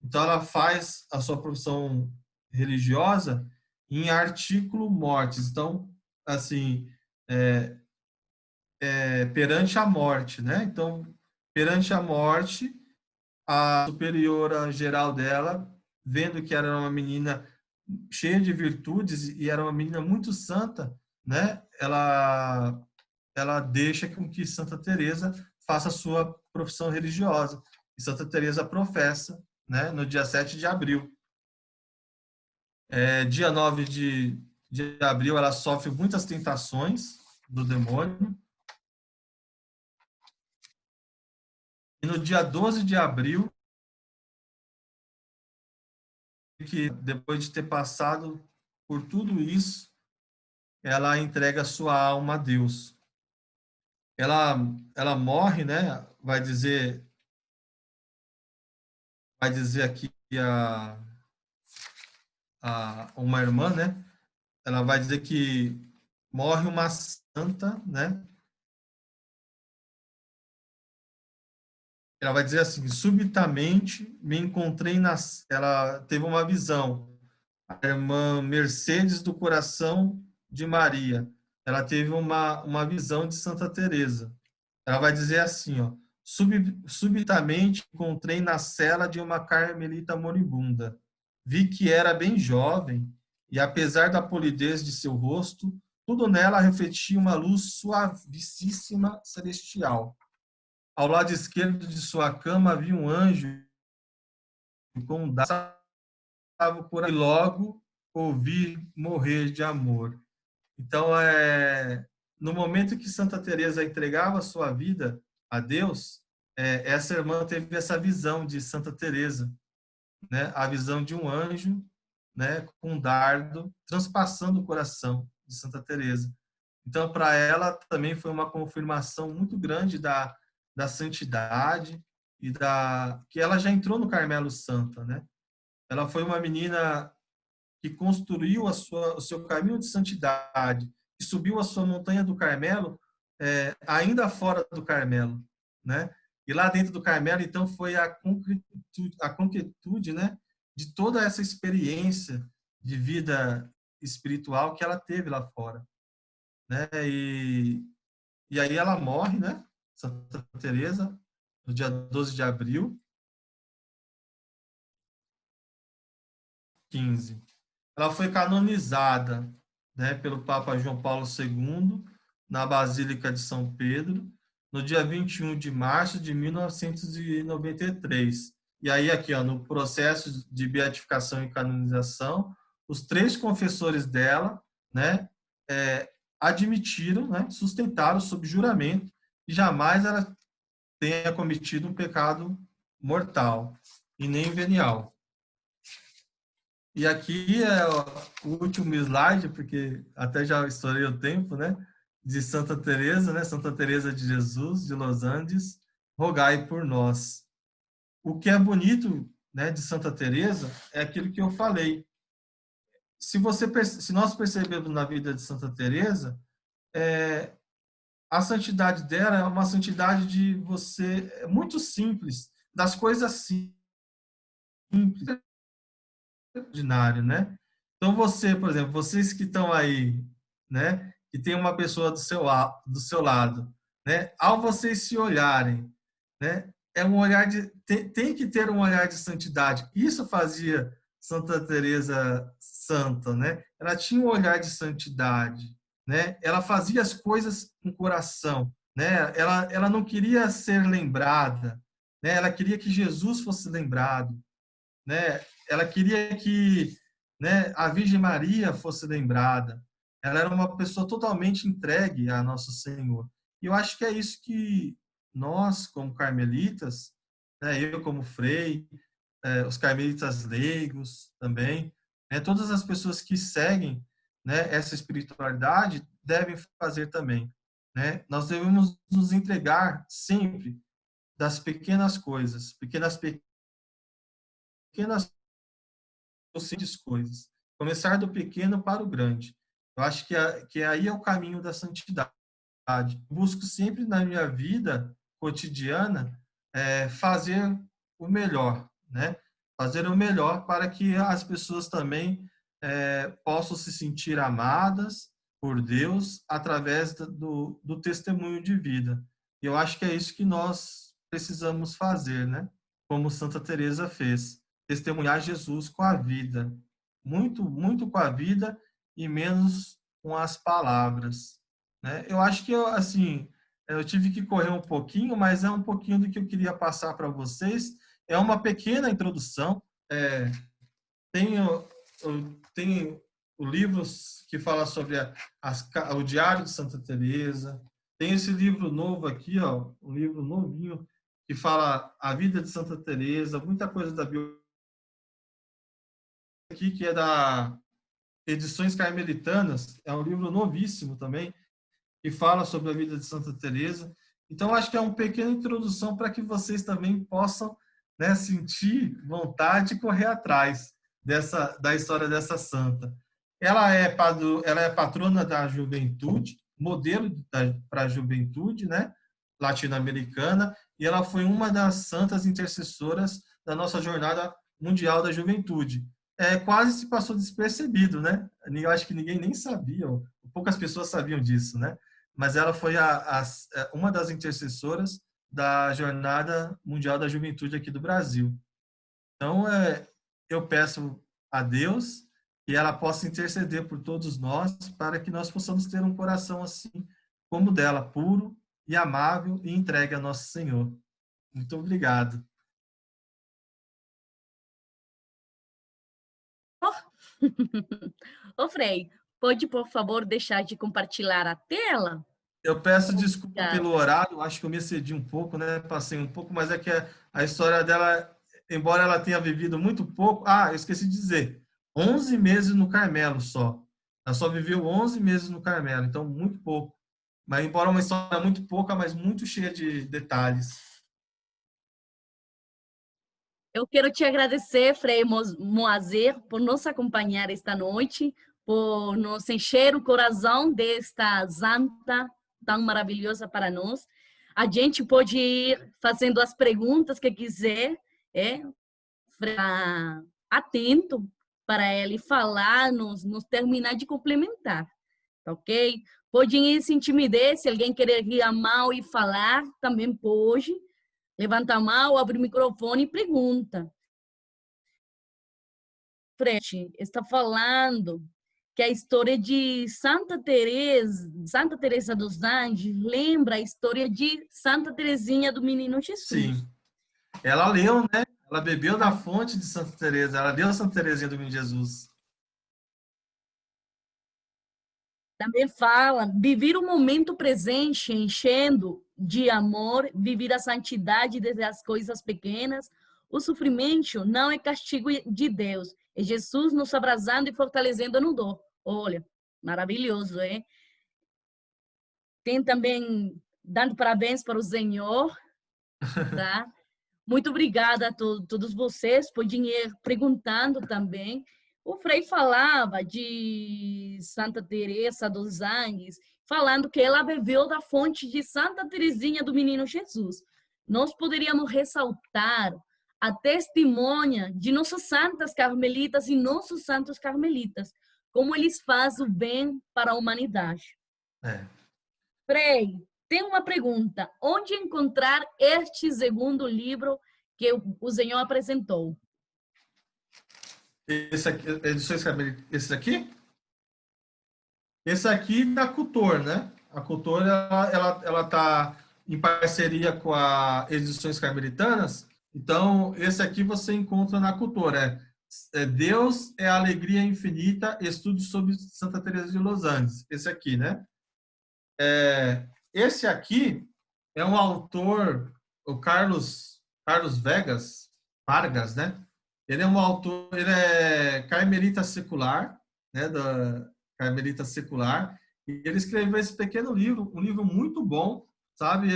Então ela faz a sua profissão religiosa em artículo mortis. Então, assim, perante a morte, né? Então, perante a morte, a superiora geral dela, vendo que era uma menina cheia de virtudes e era uma menina muito santa, né? Ela deixa com que Santa Teresa faça a sua profissão religiosa. E Santa Teresa professa, né, no dia 7 de abril. Dia 9 de abril, ela sofre muitas tentações do demônio. E no dia 12 de abril, que depois de ter passado por tudo isso, ela entrega a sua alma a Deus. Ela morre, né? Vai dizer aqui uma irmã, né? Ela vai dizer que morre uma santa, né? Ela vai dizer assim: subitamente me encontrei ela teve uma visão. A irmã Mercedes do Coração de Maria. Ela teve uma visão de Santa Teresa. Ela vai dizer assim, ó: subitamente encontrei na cela de uma carmelita moribunda. Vi que era bem jovem e, apesar da polidez de seu rosto, tudo nela refletia uma luz suavíssima celestial. Ao lado esquerdo de sua cama havia um anjo com um dado por aí, e logo ouvi morrer de amor. Então, no momento que Santa Teresa entregava a sua vida a Deus, essa irmã teve essa visão de Santa Teresa, né? A visão de um anjo, né, com um dardo transpassando o coração de Santa Teresa. Então, para ela também foi uma confirmação muito grande da santidade e que ela já entrou no Carmelo Santa, né? Ela foi uma menina que construiu o seu caminho de santidade e subiu a sua montanha do Carmelo, ainda fora do Carmelo, né? E lá dentro do Carmelo, então, foi a concretude, né, de toda essa experiência de vida espiritual que ela teve lá fora, né? E aí ela morre, né? Santa Teresa, no dia 12 de abril, 15. Ela foi canonizada, né, pelo Papa João Paulo II na Basílica de São Pedro no dia 21 de março de 1993. E aí aqui, ó, no processo de beatificação e canonização, os 3 confessores dela, né, admitiram, né, sustentaram sob juramento que jamais ela tenha cometido um pecado mortal e nem venial. E aqui é o último slide, porque até já estourei o tempo, né? De Santa Teresa, né? Santa Teresa de Jesus, de Los Andes, rogai por nós. O que é bonito, né, de Santa Teresa é aquilo que eu falei. Se nós percebemos na vida de Santa Teresa, a santidade dela é uma santidade de você muito simples, das coisas simples, ordinário, né? Então você, por exemplo, vocês que estão aí, né, que tem uma pessoa do seu lado, né? Ao vocês se olharem, né, é um olhar tem que ter um olhar de santidade. Isso fazia Santa Teresa santa, né? Ela tinha um olhar de santidade, né? Ela fazia as coisas com coração, né? Ela não queria ser lembrada, né? Ela queria que Jesus fosse lembrado, né? Ela queria que, né, a Virgem Maria fosse lembrada. Ela era uma pessoa totalmente entregue a Nosso Senhor. E eu acho que é isso que nós, como carmelitas, né, eu como frei, os carmelitas leigos também, né, todas as pessoas que seguem, né, essa espiritualidade devem fazer também, né? Nós devemos nos entregar sempre das pequenas coisas, pequenas simples coisas. Começar do pequeno para o grande. Eu acho que aí é o caminho da santidade. Busco sempre na minha vida cotidiana fazer o melhor, né? Fazer o melhor para que as pessoas também possam se sentir amadas por Deus através do testemunho de vida. E eu acho que é isso que nós precisamos fazer, né? Como Santa Teresa fez, testemunhar Jesus com a vida, muito, muito com a vida e menos com as palavras, né? Eu acho que assim, eu tive que correr um pouquinho, mas é um pouquinho do que eu queria passar para vocês. É uma pequena introdução. Tenho livros que fala sobre o Diário de Santa Teresa. Tem esse livro novo aqui, ó, um livro novinho que fala a vida de Santa Teresa, muita coisa da aqui, que é da Edições Carmelitanas, é um livro novíssimo também, que fala sobre a vida de Santa Teresa. Então, acho que é uma pequena introdução para que vocês também possam, né, sentir vontade e correr atrás da história dessa santa. Ela é patrona da juventude, modelo para a juventude, né, latino-americana, e ela foi uma das santas intercessoras da nossa jornada mundial da juventude. Quase se passou despercebido, né? Eu acho que ninguém nem sabia, poucas pessoas sabiam disso, né? Mas ela foi uma das intercessoras da Jornada Mundial da Juventude aqui do Brasil. Então, eu peço a Deus que ela possa interceder por todos nós para que nós possamos ter um coração assim como o dela, puro e amável e entregue a nosso Senhor. Muito obrigado. Ô, Frei, pode, por favor, deixar de compartilhar a tela? Eu peço desculpa Obrigada. pelo horário, acho que eu me excedi um pouco, né? Passei um pouco, mas é que a história dela, embora ela tenha vivido muito pouco, eu esqueci de dizer, 11 meses no Carmelo só. Ela só viveu 11 meses no Carmelo, então muito pouco. Mas embora uma história muito pouca, mas muito cheia de detalhes. Eu quero te agradecer, Frei Moazer, por nos acompanhar esta noite, por nos encher o coração desta santa tão maravilhosa para nós. A gente pode ir fazendo as perguntas que quiser, atento para ela falar, nos terminar de complementar, tá ok? Pode ir se intimidar, se alguém querer rir a mão e falar, também pode. Levanta a mão, abre o microfone e pergunta. Frete está falando que a história de Santa Teresa dos Anjos, lembra a história de Santa Teresinha do Menino Jesus. Sim. Ela leu, né? Ela bebeu da fonte de Santa Teresa. Ela deu Santa Teresinha do Menino Jesus. Também fala, viver o momento presente, enchendo de amor, viver a santidade desde as coisas pequenas. O sofrimento não é castigo de Deus, é Jesus nos abraçando e fortalecendo no dor. Olha, maravilhoso, hein? Tem também, dando parabéns para o Senhor, tá? Muito obrigada a todos vocês por ir perguntando também. O Frei falava de Santa Teresa dos Anjos, falando que ela bebeu da fonte de Santa Teresinha do Menino Jesus. Nós poderíamos ressaltar a testemunha de nossas santas carmelitas e nossos santos carmelitas, como eles fazem o bem para a humanidade. Frei, tem uma pergunta. Onde encontrar este segundo livro que o Senhor apresentou? Esse aqui, esse aqui? Esse aqui da Cultor, né? A Cultor, ela tá em parceria com a Edições Carmelitanas. Então, esse aqui você encontra na Cultor. Deus é a Alegria Infinita, estudos sobre Santa Teresa de Los Andes. Esse aqui, né? Esse aqui é um autor, o Carlos Vargas, né? Ele é um autor, ele é carmelita secular, né? Da Carmelita Secular, e ele escreveu esse pequeno livro, um livro muito bom, sabe?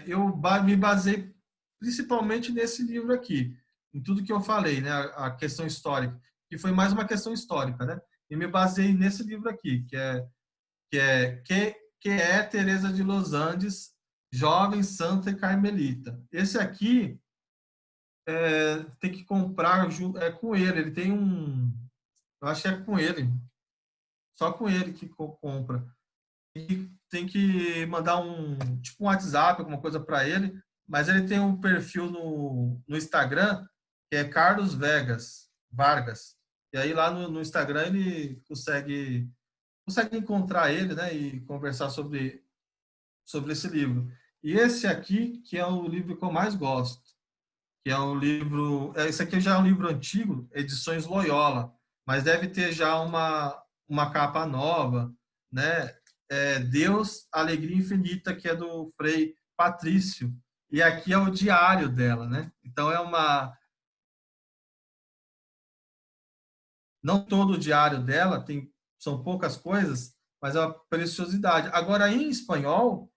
Eu me basei principalmente nesse livro aqui, em tudo que eu falei, né? A questão histórica, que foi mais uma questão histórica, né? E me basei nesse livro aqui, que é Teresa de Los Andes, jovem santa e carmelita. Esse aqui tem que comprar com ele. Ele tem eu acho que é com ele. Só com ele que compra. E tem que mandar tipo um WhatsApp, alguma coisa para ele. Mas ele tem um perfil no Instagram, que é Carlos Vargas. E aí lá no Instagram ele consegue encontrar ele, né, e conversar sobre esse livro. E esse aqui, que é o livro que eu mais gosto, que é o livro... Esse aqui já é um livro antigo, Edições Loyola, mas deve ter já uma capa nova, né? Deus, Alegria Infinita, que é do Frei Patrício. E aqui é o diário dela, né? Então é uma... Não todo o diário dela são poucas coisas, mas é uma preciosidade. Agora, em espanhol,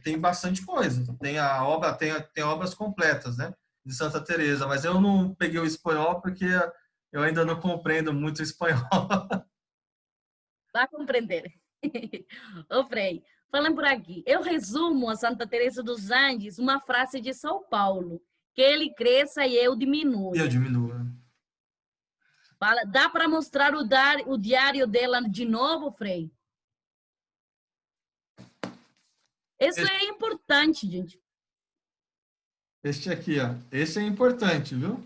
tem bastante coisa. Tem a obra, tem obras completas, né, de Santa Teresa, mas eu não peguei o espanhol porque eu ainda não compreendo muito espanhol. Vai compreender. Ô, Frei, falando por aqui, eu resumo a Santa Teresa dos Andes uma frase de São Paulo, que ele cresça e eu diminua. E eu diminuo. Fala, dá para mostrar o diário dela de novo, Frei? Isso é importante, gente. Este aqui, ó. Esse é importante, viu?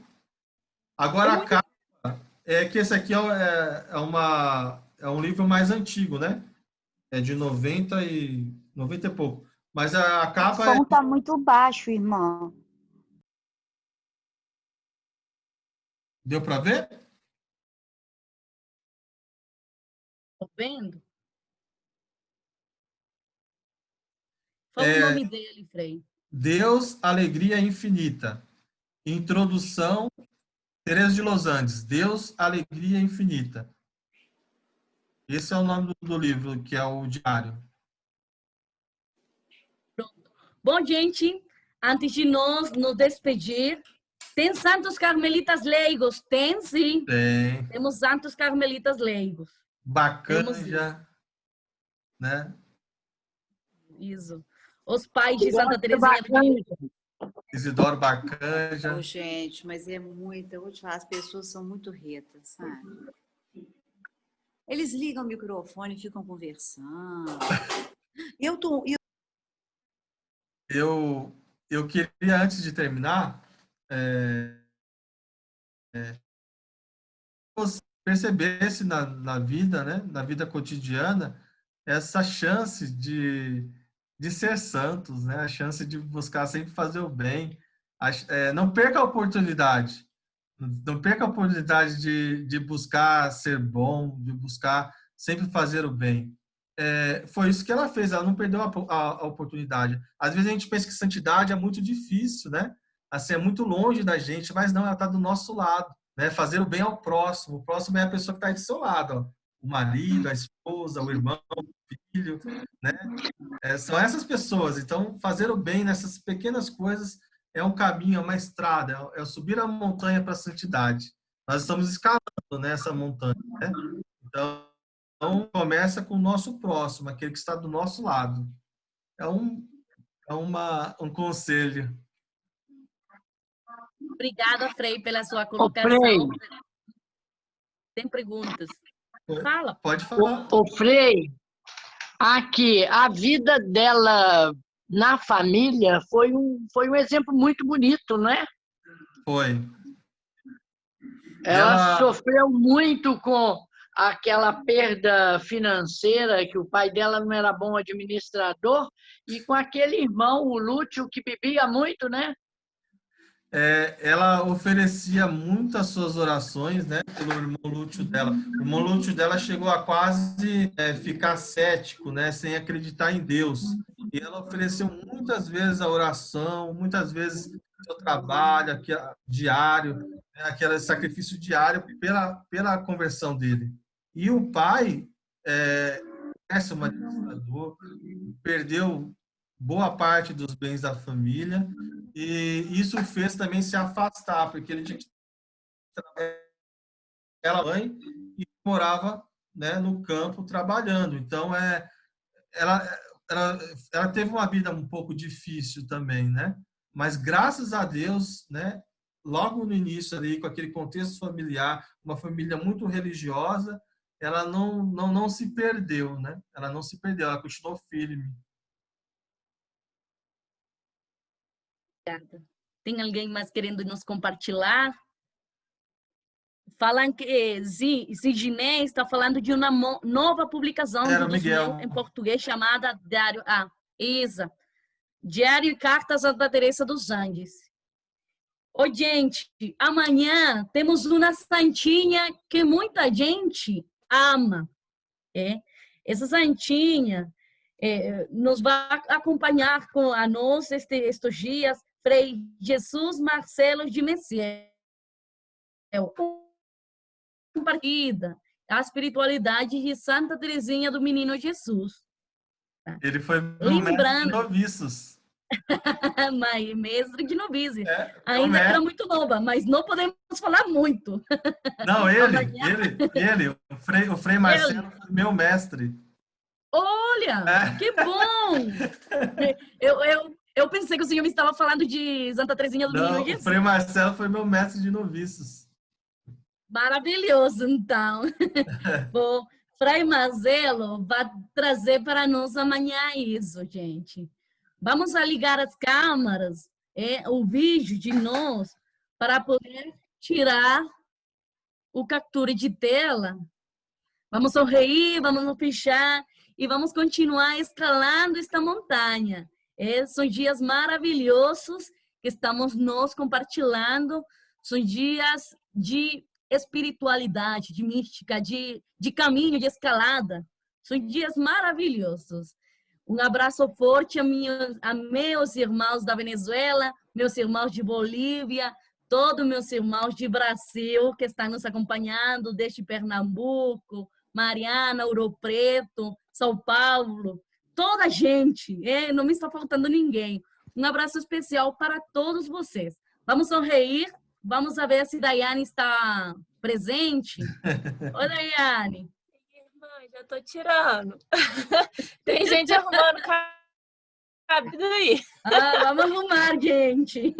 Agora a capa é que esse aqui é um livro mais antigo, né? É de 90 e pouco. Mas a O capa som está muito baixo, irmão. deu para ver? Tô vendo? Qual o nome dele, Frei? Deus, Alegria Infinita. Introdução, Teresa de Los Andes. Deus, Alegria Infinita. Esse é o nome do livro, que é o diário. Pronto. Bom, gente, antes de nós nos despedir, tem santos carmelitas leigos? Tem, sim. Tem. Temos santos carmelitas leigos. Bacanja, né? Isso. Os pais de Santa Teresinha do Isidoro Bacanja. Ô, gente, mas é muito, eu vou te falar, as pessoas são muito retas, sabe? Eles ligam o microfone e ficam conversando. Eu queria, antes de terminar, você percebesse na vida, né, na vida cotidiana, essa chance de ser santos, né, a chance de buscar sempre fazer o bem. Não perca a oportunidade. Não perca a oportunidade de buscar ser bom, de buscar sempre fazer o bem. Foi isso que ela fez, ela não perdeu a oportunidade. Às vezes a gente pensa que santidade é muito difícil, né? Assim, é muito longe da gente, mas não, ela está do nosso lado, né? Fazer o bem ao próximo. O próximo é a pessoa que está aí do seu lado, ó. O marido, a esposa, o irmão, o filho, né? São essas pessoas. Então, fazer o bem nessas pequenas coisas é um caminho, é uma estrada, é subir a montanha para a santidade. Nós estamos escalando nessa montanha, né? Então, começa com o nosso próximo, aquele que está do nosso lado. É um conselho. Obrigada, Frei, pela sua colocação. Frei. Tem perguntas? Fala. Pode falar. Ô, Frei, aqui, a vida dela na família foi um exemplo muito bonito, né? Foi. Ela sofreu muito com aquela perda financeira, que o pai dela não era bom administrador, e com aquele irmão, o Lúcio, que bebia muito, né? Ela oferecia muito as suas orações, né, pelo irmão Lúcio dela. O irmão Lúcio dela chegou a quase ficar cético, né, sem acreditar em Deus. E ela ofereceu muitas vezes a oração, muitas vezes o seu trabalho diário, né, aquele sacrifício diário pela conversão dele. E o pai, péssimo administrador, perdeu boa parte dos bens da família, e isso fez também se afastar, porque ele tinha que ela mãe e morava, né, no campo trabalhando. Então ela teve uma vida um pouco difícil também, né? Mas graças a Deus, né, logo no início ali, com aquele contexto familiar, uma família muito religiosa, ela não se perdeu, né? Ela não se perdeu, ela continuou firme. Obrigada. Tem alguém mais querendo nos compartilhar? Falam que Sidney está falando de uma nova publicação do Miguel em português chamada Diário. Isa. Diário e Cartas a Santa Teresa dos Andes. Ô, gente, amanhã temos uma santinha que muita gente ama. Essa santinha nos vai acompanhar a nós estes dias, Frei Jesus Marcelo de Messiel. compartilha a espiritualidade de Santa Teresinha do Menino Jesus. Ele foi meu mestre de noviços. Mas mestre de novice. É, Ainda era muito nova, mas não podemos falar muito. Não, o Frei Marcelo foi meu mestre. Olha, que bom! Eu pensei que o senhor me estava falando de Santa Teresinha do Menino Jesus. O Frei Marcelo foi meu mestre de noviços. Maravilhoso, então. Bom, Frei Marcelo vai trazer para nós amanhã isso, gente. Vamos a ligar as câmeras, o vídeo de nós, para poder tirar o captura de tela. Vamos sorrir, vamos fechar e vamos continuar escalando esta montanha. São dias maravilhosos que estamos nós compartilhando. São dias de espiritualidade, de mística, de caminho, de escalada. São dias maravilhosos. Um abraço forte a meus irmãos da Venezuela, meus irmãos de Bolívia, todos meus irmãos de Brasil que estão nos acompanhando desde Pernambuco, Mariana, Ouro Preto, São Paulo, toda a gente, não me está faltando ninguém. Um abraço especial para todos vocês. Vamos sorrir, vamos ver se Daiane está presente. Oi, Daiane. Já tô tirando. Tem gente arrumando cabida aí. Vamos arrumar, gente.